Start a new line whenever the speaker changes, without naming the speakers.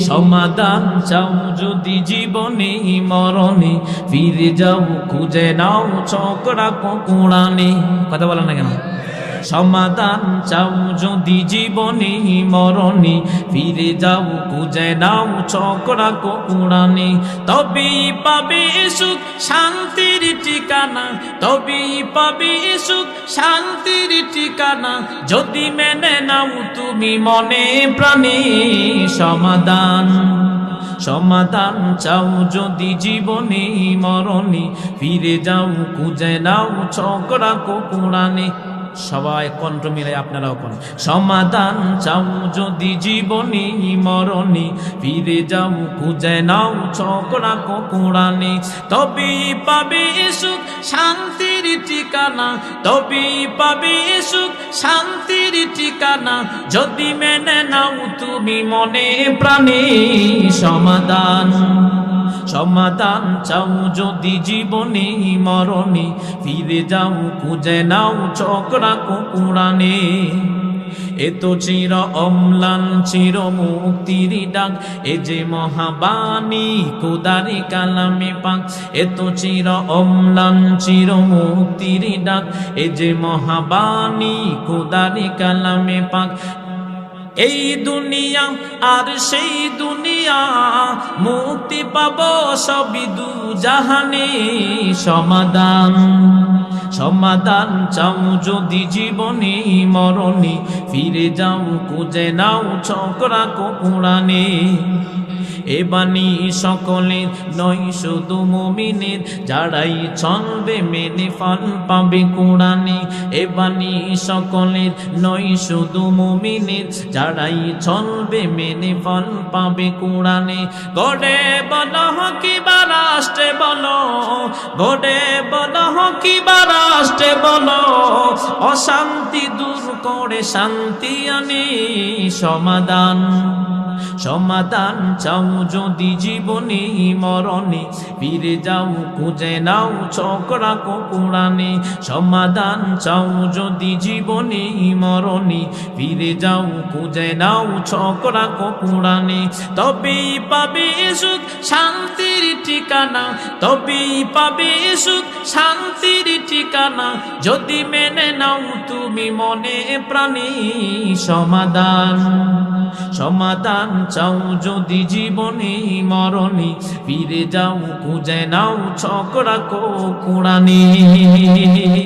সমাধান চাও যদি জীবনে মরণে, ফিরে যাও খুঁজে নাও চক্রা কোরআনে। কথা বলেন না কেন? সমাধান চাও যদি জীবনে মরণে, ফিরে যাও খুঁজে নাও চক্রা কোরআনে। তবেই পাবে সুখ শান্তির ঠিকানা, তবেই পাবে সুখ শান্তির ঠিকানা, যদি মেনে নাও তুমি মনে প্রাণে সমাধান। সমাধান চাও যদি জীবনে মরণে, ফিরে যাও খুঁজে নাও চক্রা কোরআনে। সবাই কণ্ঠ মিলে আপনারাও কোন সমাধান চাও যদি জীবনে মরণে, ফিরে যাও খুঁজে নাও চক্রা কোরআনে। তবেই পাবে সুখ শান্তির ঠিকানা, তবেই পাবে সুখ শান্তির ঠিকানা, যদি মেনে নাও তুমি মনে প্রাণে সমাধান। সমাধান চাও যদি জীবনে মরণে, ফিরে যাও খুঁজে নাও চক্রা কোরআনে। এত চির অম্লান চির মুক্তির ডাক, এ যে মহাবাণী খোদারি কালামে পাক। এত চির অম্লান চির মুক্তির ডাক, এ যে মহাবাণী খোদারি কালামে পাক। এই দুনিয়া আর সেই দুনিয়া, মুক্তি পাবো সবই দু জাহানে সমাধান। সমাধান চাও যদি জীবনে মরণে, ফিরে যাও খুঁজে নাও চক্রা কোরআনে। এ বাণী সকলের নয় শুধু মুমিনের, যারাই চলবে মেনে ফল পাবে কোরআনে। এ বাণী সকলের নয় শুধু মুমিনের, যারাই চলবে মেনে ফল পাবে কোরআনে। গড়ে বলো কিবা রাষ্ট্রে বলো, গড়ে বলো কিবা রাষ্ট্রে বলো, অশান্তি দূর করে শান্তি আনে সমাধান। সমাধান চাও যদি জীবনে মরণে, ফিরে যাও খুঁজে নাও চক্রা কোরআনে। সমাধান চাও যদি জীবনে মরণে, ফিরে যাও খুঁজে নাও চক্রা কোরআনে। তবেই পাবে সুখ শান্তির ঠিকানা, তবেই পাবে সুখ শান্তির ঠিকানা, যদি মেনে নাও তুমি মনে প্রাণে সমাধান। সমাধান চাও যদি জীবনে মরণে, ফিরে যাও খুঁজে নাও চক্রা কোরআনে।